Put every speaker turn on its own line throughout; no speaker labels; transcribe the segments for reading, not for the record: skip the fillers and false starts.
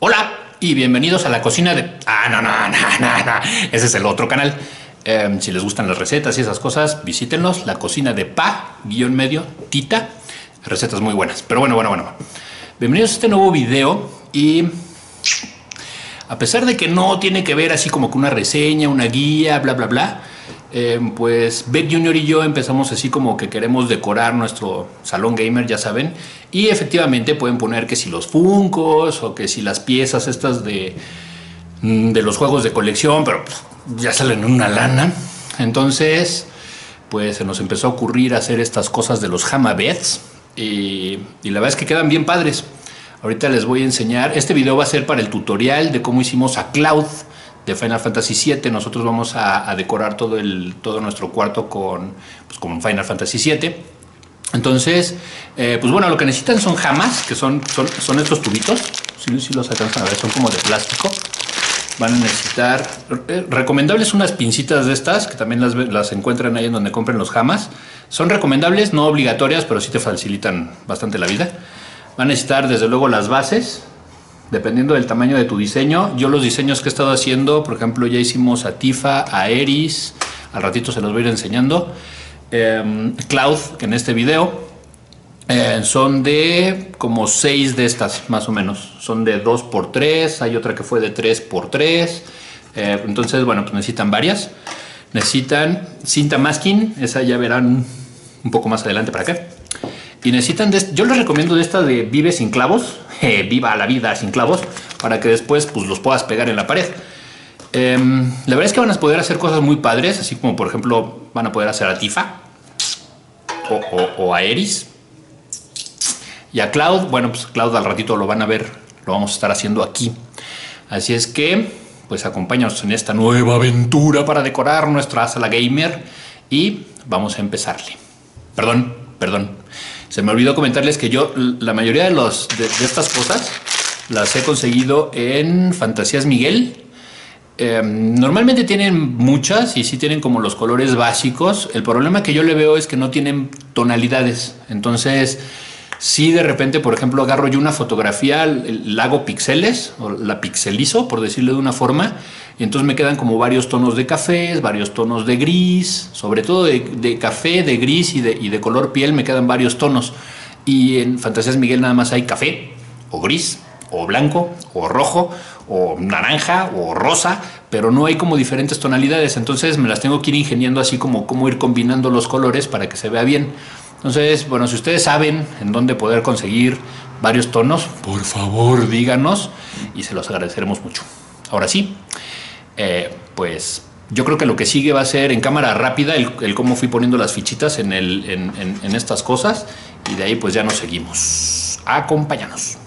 Hola y bienvenidos a la cocina de... no, ese es el otro canal. Si les gustan las recetas y esas cosas, visítenlos. La cocina de Pa-medio Tita. Recetas muy buenas. Pero bueno. Bienvenidos a este nuevo video y... A pesar de que no tiene que ver así como que una reseña, una guía, bla, bla, bla, pues Beck Junior y yo empezamos así como que queremos decorar nuestro salón gamer, ya saben. Y efectivamente pueden poner que si los Funkos o que si las piezas estas de los juegos de colección, pero ya salen una lana. Entonces, pues se nos empezó a ocurrir hacer estas cosas de los Hamabeds y la verdad es que quedan bien padres. Ahorita les voy a enseñar. Este video va a ser para el tutorial de cómo hicimos a Cloud de Final Fantasy VII. Nosotros vamos a decorar todo nuestro cuarto con Final Fantasy VII. Entonces, pues bueno, lo que necesitan son jamas, que son estos tubitos. Si los alcanzan a ver, son como de plástico. Van a necesitar, recomendables unas pincitas de estas, que también las encuentran ahí en donde compren los jamas. Son recomendables, no obligatorias, pero sí te facilitan bastante la vida. Van a necesitar desde luego las bases, dependiendo del tamaño de tu diseño. Yo los diseños que he estado haciendo, por ejemplo, ya hicimos a Tifa, a Eris, al ratito se los voy a ir enseñando. Cloud, que en este video son de como 6 de estas, más o menos. Son de 2x3, hay otra que fue de 3x3. Entonces, bueno, pues necesitan varias. Necesitan cinta masking, esa ya verán un poco más adelante para acá. Y necesitan yo les recomiendo de esta de Vive sin clavos, viva la vida sin clavos, para que después pues los puedas pegar en la pared. La verdad es que van a poder hacer cosas muy padres, así como por ejemplo van a poder hacer a Tifa o a Eris. Y a Cloud, bueno, pues Cloud al ratito lo van a ver, lo vamos a estar haciendo aquí. Así es que, pues acompáñanos en esta nueva aventura para decorar nuestra sala gamer y vamos a empezarle. Perdón. Se me olvidó comentarles que yo la mayoría de estas cosas las he conseguido en Fantasías Miguel. Normalmente tienen muchas y sí tienen como los colores básicos. El problema que yo le veo es que no tienen tonalidades. Entonces, si de repente, por ejemplo, agarro yo una fotografía, la hago píxeles o la pixelizo, por decirlo de una forma, y entonces me quedan como varios tonos de cafés, varios tonos de gris, sobre todo de café, de gris y de color piel me quedan varios tonos. Y en Fantasías Miguel nada más hay café o gris o blanco o rojo o naranja o rosa, pero no hay como diferentes tonalidades. Entonces me las tengo que ir ingeniando así como cómo ir combinando los colores para que se vea bien. Entonces, bueno, si ustedes saben en dónde poder conseguir varios tonos, por favor díganos y se los agradeceremos mucho. Ahora sí, pues yo creo que lo que sigue va a ser en cámara rápida el cómo fui poniendo las fichitas en estas cosas y de ahí pues ya nos seguimos. Acompáñanos.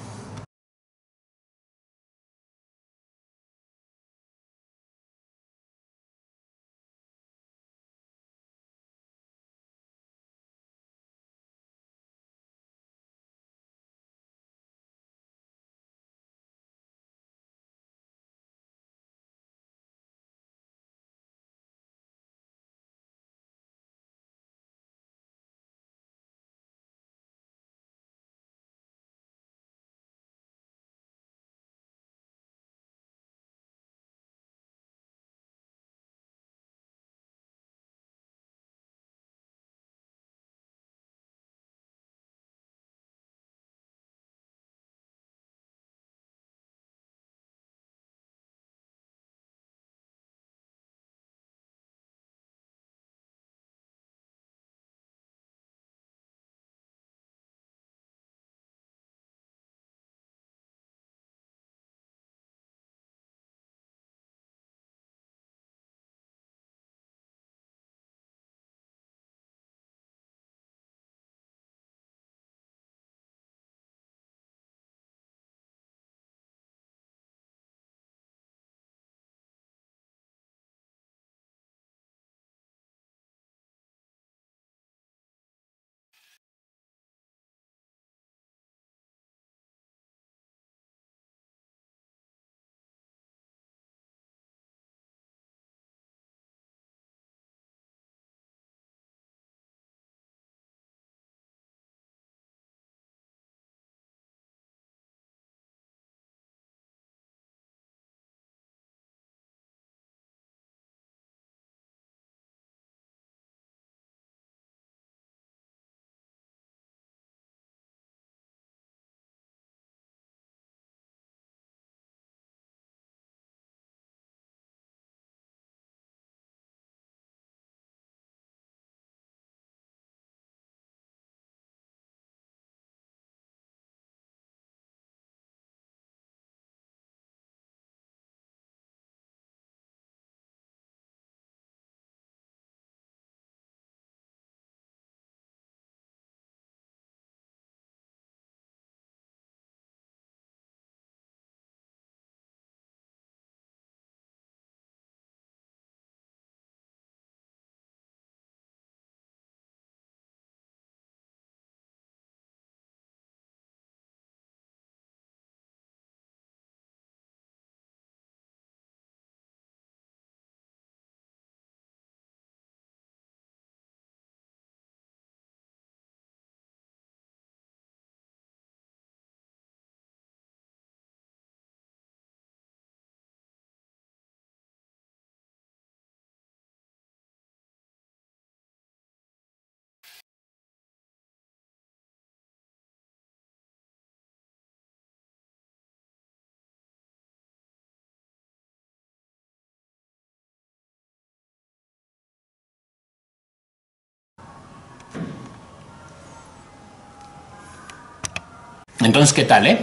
Entonces, ¿qué tal,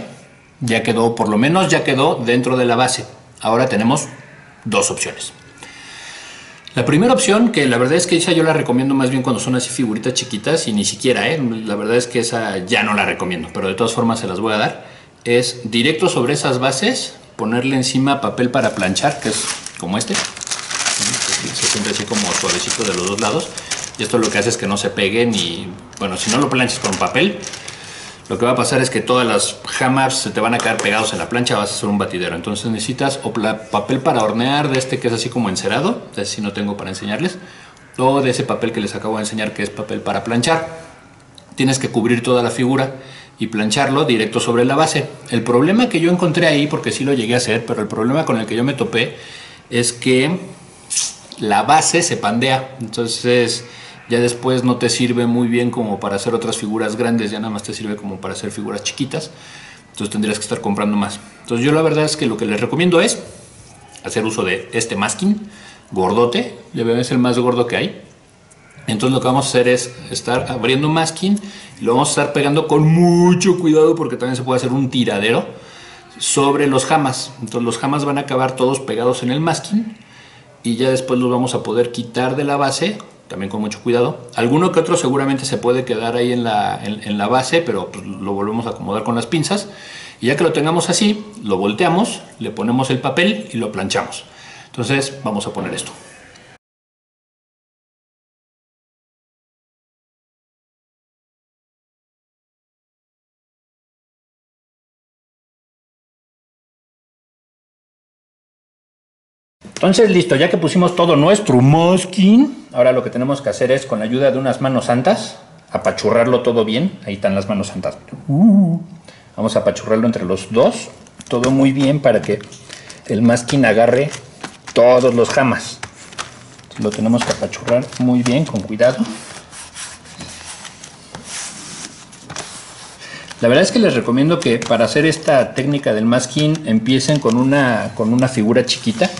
Ya quedó, por lo menos ya quedó dentro de la base. Ahora tenemos dos opciones. La primera opción, que la verdad es que esa yo la recomiendo más bien cuando son así figuritas chiquitas y ni siquiera, la verdad es que esa ya no la recomiendo, pero de todas formas se las voy a dar, es directo sobre esas bases, ponerle encima papel para planchar, que es como este, se siente así como suavecito de los dos lados, y esto lo que hace es que no se peguen y, bueno, si no lo planchas con papel, lo que va a pasar es que todas las jamas se te van a quedar pegados en la plancha, vas a hacer un batidero. Entonces necesitas o papel para hornear, de este que es así como encerado, de ese sí no tengo para enseñarles, o de ese papel que les acabo de enseñar que es papel para planchar. Tienes que cubrir toda la figura y plancharlo directo sobre la base. El problema que yo encontré ahí, porque sí lo llegué a hacer, pero el problema con el que yo me topé es que la base se pandea. Entonces ya después no te sirve muy bien como para hacer otras figuras grandes, ya nada más te sirve como para hacer figuras chiquitas. Entonces tendrías que estar comprando más. Entonces yo la verdad es que lo que les recomiendo es hacer uso de este masking gordote, es el más gordo que hay. Entonces lo que vamos a hacer es estar abriendo masking y lo vamos a estar pegando con mucho cuidado porque también se puede hacer un tiradero sobre los jamas. Entonces los jamas van a acabar todos pegados en el masking y ya después los vamos a poder quitar de la base, también con mucho cuidado. Alguno que otro seguramente se puede quedar ahí en la base, pero pues lo volvemos a acomodar con las pinzas. Y ya que lo tengamos así, lo volteamos, le ponemos el papel y lo planchamos. Entonces vamos a poner esto. Entonces listo, ya que pusimos todo nuestro masking, ahora lo que tenemos que hacer es, con la ayuda de unas manos santas, apachurrarlo todo bien. Ahí están las manos santas. Vamos a apachurrarlo entre los dos, todo muy bien para que el masking agarre todos los jamas. Entonces, lo tenemos que apachurrar muy bien, con cuidado. La verdad es que les recomiendo que para hacer esta técnica del masking empiecen con una figura chiquita,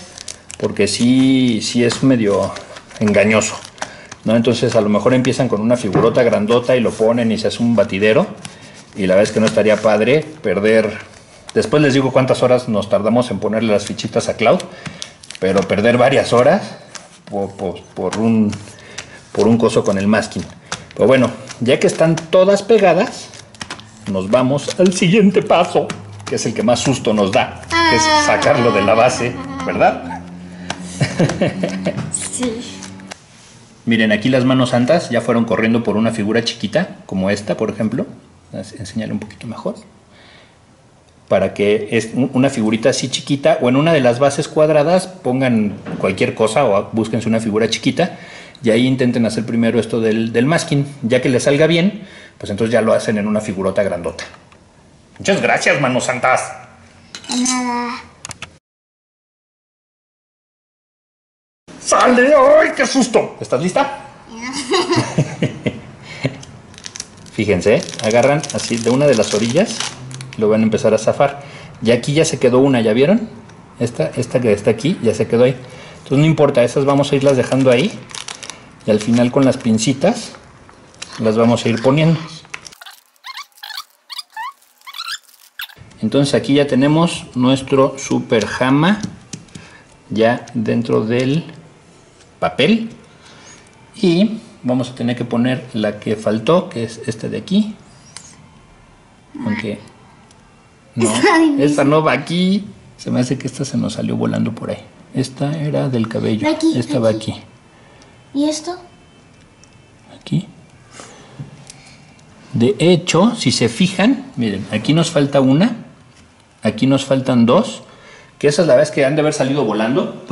porque sí es medio engañoso, ¿no? Entonces a lo mejor empiezan con una figurota grandota y lo ponen y se hace un batidero, y la verdad es que no estaría padre perder. Después les digo cuántas horas nos tardamos en ponerle las fichitas a Cloud, pero perder varias horas por un coso con el masking. Pero bueno, ya que están todas pegadas, nos vamos al siguiente paso, que es el que más susto nos da, que es sacarlo de la base, ¿verdad?
Sí.
Miren, aquí las manos santas ya fueron corriendo por una figura chiquita, como esta, por ejemplo. Enseñarle un poquito mejor. Para que es una figurita así chiquita, o en una de las bases cuadradas pongan cualquier cosa o búsquense una figura chiquita y ahí intenten hacer primero esto del masking. Ya que les salga bien, pues entonces ya lo hacen en una figurota grandota. Muchas gracias, manos santas.
De nada.
¡Sale! ¡Ay, qué susto! ¿Estás lista? Fíjense, agarran así de una de las orillas, lo van a empezar a zafar. Y aquí ya se quedó una, ¿ya vieron? Esta que está aquí ya se quedó ahí. Entonces no importa, esas vamos a irlas dejando ahí. Y al final con las pincitas las vamos a ir poniendo. Entonces aquí ya tenemos nuestro super jama ya dentro del papel. Y vamos a tener que poner la que faltó, que es esta de aquí. Aunque no, esta no va aquí. Se me hace que esta se nos salió volando por ahí. Esta era del cabello.
Aquí,
esta va aquí.
¿Y esto?
Aquí. De hecho, si se fijan, miren, aquí nos falta una. Aquí nos faltan dos. Que esas la verdad es que han de haber salido volando.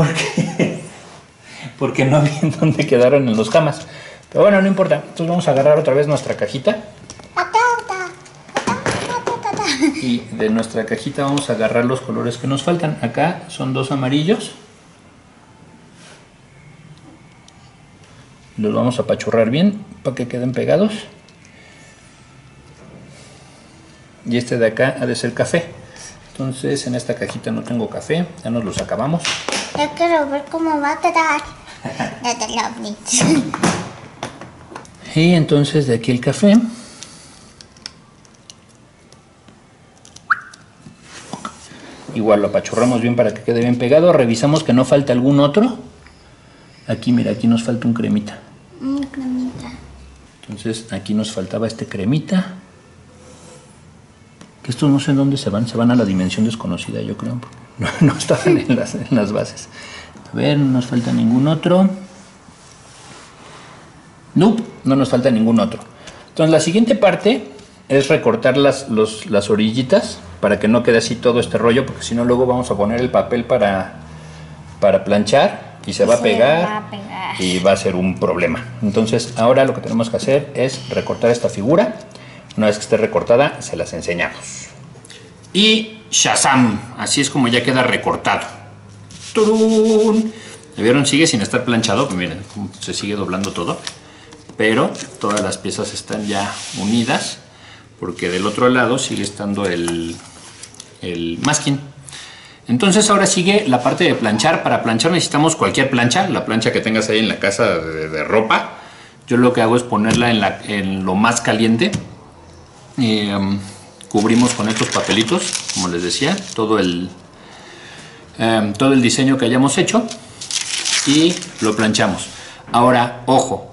Porque no vi en dónde quedaron en los jamas. Pero bueno, no importa. Entonces vamos a agarrar otra vez nuestra cajita. Y de nuestra cajita vamos a agarrar los colores que nos faltan. Acá son dos amarillos. Los vamos a apachurrar bien para que queden pegados. Y este de acá ha de ser café. Entonces en esta cajita no tengo café. Ya nos los acabamos.
Yo quiero ver cómo va a quedar.
Y entonces de aquí el café. igual lo apachurramos bien para que quede bien pegado. Revisamos que no falte algún otro. Aquí, mira, aquí nos falta un cremita.
Cremita.
Entonces aquí nos faltaba este cremita. Que estos no sé en dónde se van a la dimensión desconocida, yo creo. No estaban en las bases. A ver, no nos falta ningún otro. No nos falta ningún otro. Entonces la siguiente parte es recortar las orillitas para que no quede así todo este rollo, porque si no luego vamos a poner el papel para planchar y se va a pegar y va a ser un problema. Entonces ahora lo que tenemos que hacer es recortar esta figura. Una vez que esté recortada se las enseñamos. Y ¡shazam! Así es como ya queda recortado. ¡Turún! ¿Me vieron? Sigue sin estar planchado, pues miren cómo se sigue doblando todo. Pero todas las piezas están ya unidas, porque del otro lado sigue estando el masking. Entonces ahora sigue la parte de planchar. Para planchar necesitamos cualquier plancha, la plancha que tengas ahí en la casa de ropa. Yo lo que hago es ponerla en lo más caliente. Cubrimos con estos papelitos, como les decía, todo el diseño que hayamos hecho y lo planchamos. Ahora, ojo.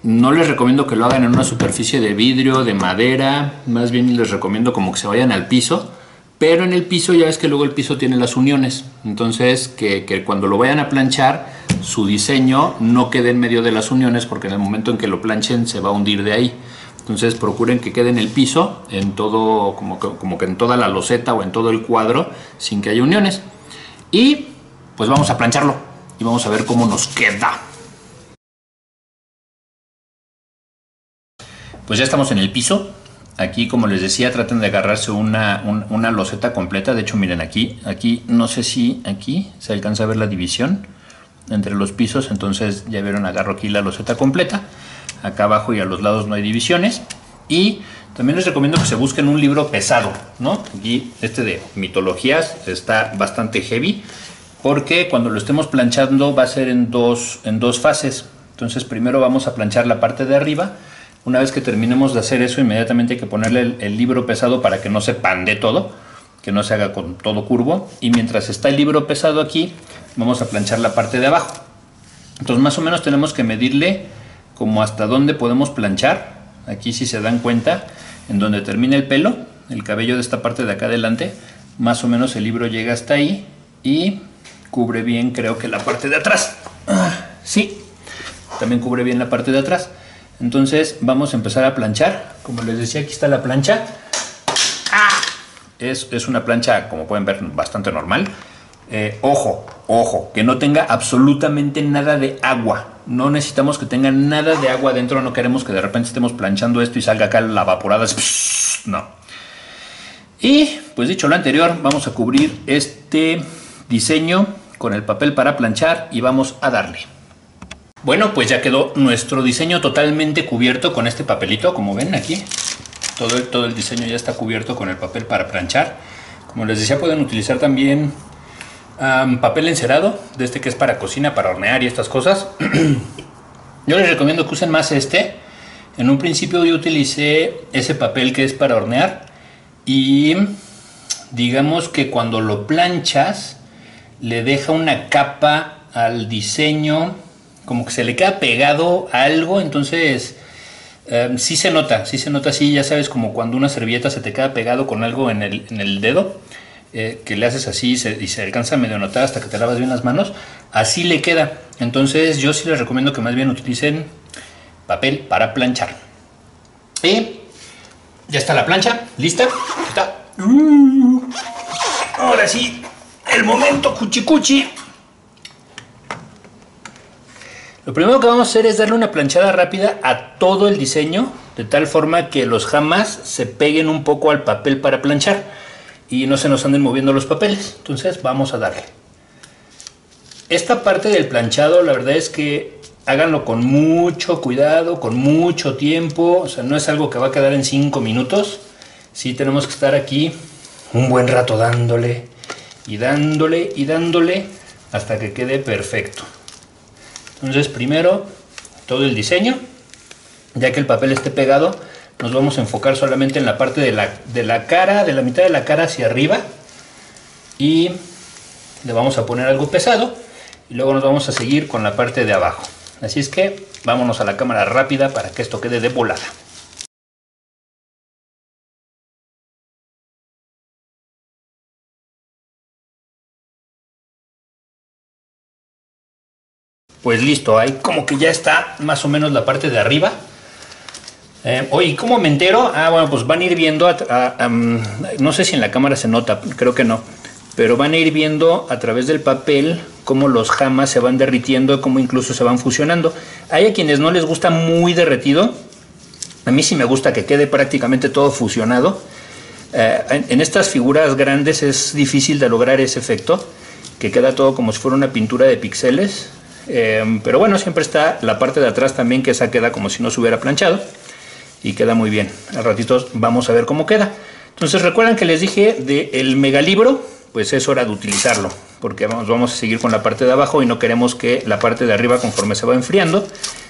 No les recomiendo que lo hagan en una superficie de vidrio, de madera, más bien les recomiendo como que se vayan al piso, pero en el piso ya ves que luego el piso tiene las uniones, entonces que cuando lo vayan a planchar su diseño no quede en medio de las uniones, porque en el momento en que lo planchen se va a hundir de ahí. Entonces procuren que quede en el piso, en todo, como que en toda la loseta o en todo el cuadro, sin que haya uniones. Y pues vamos a plancharlo y vamos a ver cómo nos queda. Pues ya estamos en el piso. Aquí, como les decía, traten de agarrarse una loseta completa. De hecho, miren aquí no sé si aquí se alcanza a ver la división entre los pisos. Entonces ya vieron, agarro aquí la loseta completa. Acá abajo y a los lados no hay divisiones. Y también les recomiendo que se busquen un libro pesado, ¿no? Aquí este de mitologías está bastante heavy, porque cuando lo estemos planchando va a ser en dos fases. Entonces primero vamos a planchar la parte de arriba. Una vez que terminemos de hacer eso, inmediatamente hay que ponerle el libro pesado para que no se pande todo, que no se haga con todo curvo. Y mientras está el libro pesado aquí, vamos a planchar la parte de abajo. Entonces más o menos tenemos que medirle como hasta dónde podemos planchar. Aquí, si se dan cuenta, en donde termina el pelo, el cabello de esta parte de acá adelante, más o menos el libro llega hasta ahí y cubre bien, creo que la parte de atrás. Sí, también cubre bien la parte de atrás. Entonces vamos a empezar a planchar. Como les decía, aquí está la plancha. Es una plancha, como pueden ver, bastante normal. Ojo, que no tenga absolutamente nada de agua. No necesitamos que tenga nada de agua dentro. No queremos que de repente estemos planchando esto y salga acá la vaporada. No. Y pues dicho lo anterior, vamos a cubrir este diseño con el papel para planchar y vamos a darle. Bueno, pues ya quedó nuestro diseño totalmente cubierto con este papelito, como ven aquí. Todo el diseño ya está cubierto con el papel para planchar. Como les decía, pueden utilizar también papel encerado, de este que es para cocina, para hornear y estas cosas. Yo les recomiendo que usen más este. En un principio yo utilicé ese papel que es para hornear y digamos que cuando lo planchas le deja una capa al diseño, como que se le queda pegado a algo. Entonces sí se nota así, ya sabes, como cuando una servilleta se te queda pegado con algo en el dedo, que le haces así y se alcanza a medio notar hasta que te lavas bien las manos, así le queda. Entonces yo sí les recomiendo que más bien utilicen papel para planchar. Y ya está la plancha, lista. Está. Ahora sí, el momento cuchicuchi. Lo primero que vamos a hacer es darle una planchada rápida a todo el diseño, de tal forma que los jamas se peguen un poco al papel para planchar y no se nos anden moviendo los papeles. Entonces vamos a darle. Esta parte del planchado, la verdad es que háganlo con mucho cuidado, con mucho tiempo. O sea, no es algo que va a quedar en 5 minutos. Sí tenemos que estar aquí un buen rato dándole y dándole y dándole hasta que quede perfecto. Entonces primero todo el diseño, ya que el papel esté pegado, nos vamos a enfocar solamente en la parte de la cara, de la mitad de la cara hacia arriba, y le vamos a poner algo pesado y luego nos vamos a seguir con la parte de abajo. Así es que vámonos a la cámara rápida para que esto quede de volada. Pues listo, ahí como que ya está más o menos la parte de arriba. Oye, ¿cómo me entero? Bueno, pues van a ir viendo, no sé si en la cámara se nota, creo que no, pero van a ir viendo a través del papel cómo los jamas se van derritiendo, cómo incluso se van fusionando. Hay a quienes no les gusta muy derretido, a mí sí me gusta que quede prácticamente todo fusionado. En estas figuras grandes es difícil de lograr ese efecto, que queda todo como si fuera una pintura de píxeles. Pero bueno, siempre está la parte de atrás también, que esa queda como si no se hubiera planchado y queda muy bien. Al ratito vamos a ver cómo queda. Entonces recuerdan que les dije del megalibro, pues es hora de utilizarlo, porque vamos a seguir con la parte de abajo y no queremos que la parte de arriba, conforme se va enfriando,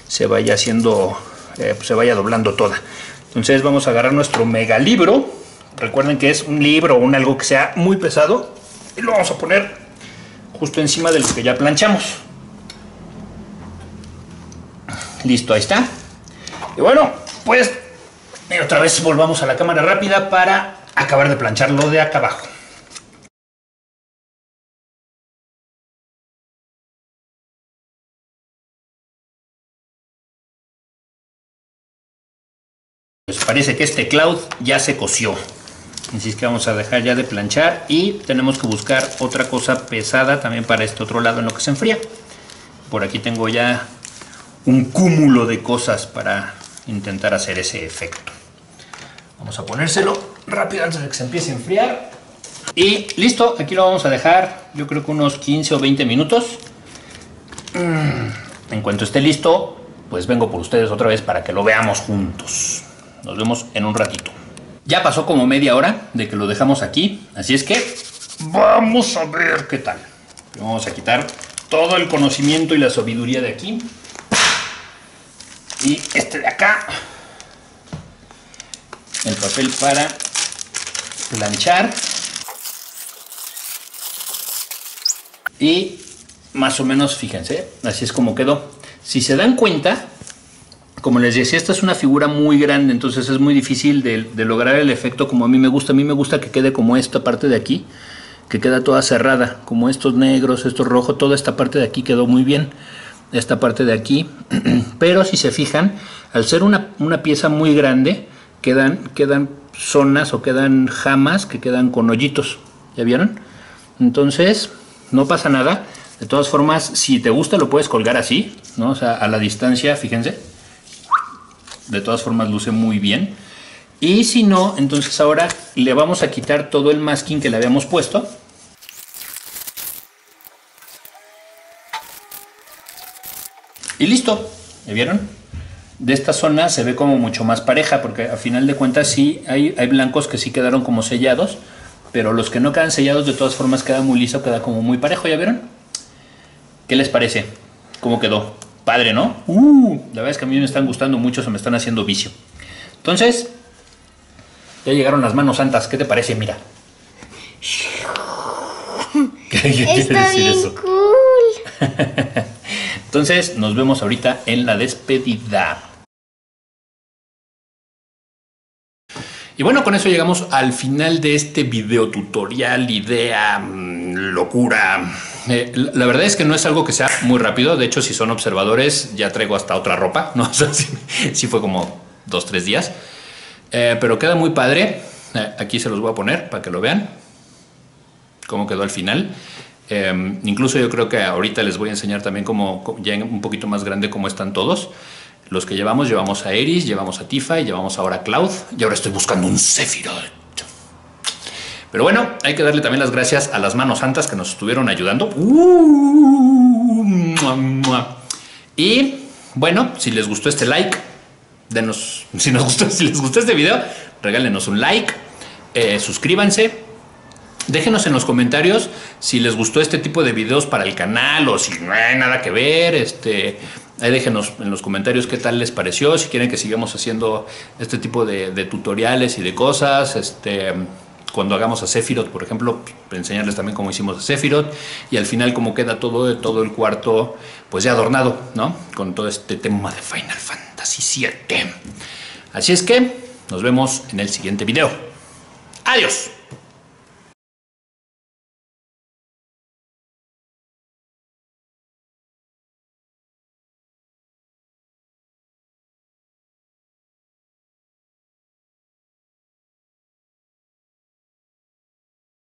se vaya haciendo, pues se vaya doblando toda. Entonces vamos a agarrar nuestro megalibro. Recuerden que es un libro o un algo que sea muy pesado y lo vamos a poner justo encima de lo que ya planchamos. Listo, ahí está. Y bueno, pues otra vez volvamos a la cámara rápida para acabar de planchar lo de acá abajo. Pues parece que este cloud ya se coció. Así es que vamos a dejar ya de planchar y tenemos que buscar otra cosa pesada también para este otro lado en lo que se enfría. Por aquí tengo ya un cúmulo de cosas para intentar hacer ese efecto. Vamos a ponérselo rápido antes de que se empiece a enfriar. Y listo, aquí lo vamos a dejar, yo creo que unos 15 o 20 minutos. En cuanto esté listo, pues vengo por ustedes otra vez para que lo veamos juntos. Nos vemos en un ratito. Ya pasó como media hora de que lo dejamos aquí, así es que vamos a ver qué tal. Vamos a quitar todo el conocimiento y la sabiduría de aquí. Y este de acá, el papel para planchar. Y más o menos, fíjense, así es como quedó. Si se dan cuenta, como les decía, esta es una figura muy grande, entonces es muy difícil de lograr el efecto como a mí me gusta. A mí me gusta que quede como esta parte de aquí, que queda toda cerrada, como estos negros, estos rojos, toda esta parte de aquí quedó muy bien. Esta parte de aquí, pero si se fijan, al ser una pieza muy grande, quedan zonas o quedan jamas que quedan con hoyitos, ¿ya vieron? Entonces no pasa nada. De todas formas, si te gusta lo puedes colgar así, ¿no? O sea, a la distancia, fíjense, de todas formas luce muy bien. Y si no, entonces ahora le vamos a quitar todo el masking que le habíamos puesto. Y listo, ¿ya vieron? De esta zona se ve como mucho más pareja, porque a final de cuentas sí hay blancos que sí quedaron como sellados, pero los que no quedan sellados de todas formas queda muy liso, queda como muy parejo, ¿ya vieron? ¿Qué les parece? ¿Cómo quedó? Padre, ¿no? La verdad es que a mí me están gustando mucho, se me están haciendo vicio. Entonces, ya llegaron las manos santas, ¿qué te parece? Mira. ¿Qué quiere
Está
decir
bien
eso?
cool.
Entonces nos vemos ahorita en la despedida. Y bueno, con eso llegamos al final de este video tutorial, idea, locura. La verdad es que no es algo que sea muy rápido. De hecho, si son observadores, ya traigo hasta otra ropa, ¿no? O sea, sí fue como 2-3 días. Pero queda muy padre. Aquí se los voy a poner para que lo vean cómo quedó al final. Incluso yo creo que ahorita les voy a enseñar también cómo ya un poquito más grande cómo están todos. Los que llevamos a Eris, llevamos a Tifa y llevamos ahora a Cloud. Y ahora estoy buscando un Sephiroth. Pero bueno, hay que darle también las gracias a las manos santas que nos estuvieron ayudando. Y bueno, si les gustó este like, denos, si les gustó este video, regálenos un like, suscríbanse. Déjenos en los comentarios si les gustó este tipo de videos para el canal o si no hay nada que ver. Ahí déjenos en los comentarios qué tal les pareció, si quieren que sigamos haciendo este tipo de tutoriales y de cosas. cuando hagamos a Sephiroth, por ejemplo, enseñarles también cómo hicimos a Sephiroth y al final cómo queda todo el cuarto pues ya adornado, ¿no? Con todo este tema de Final Fantasy VII. Así es que nos vemos en el siguiente video. ¡Adiós!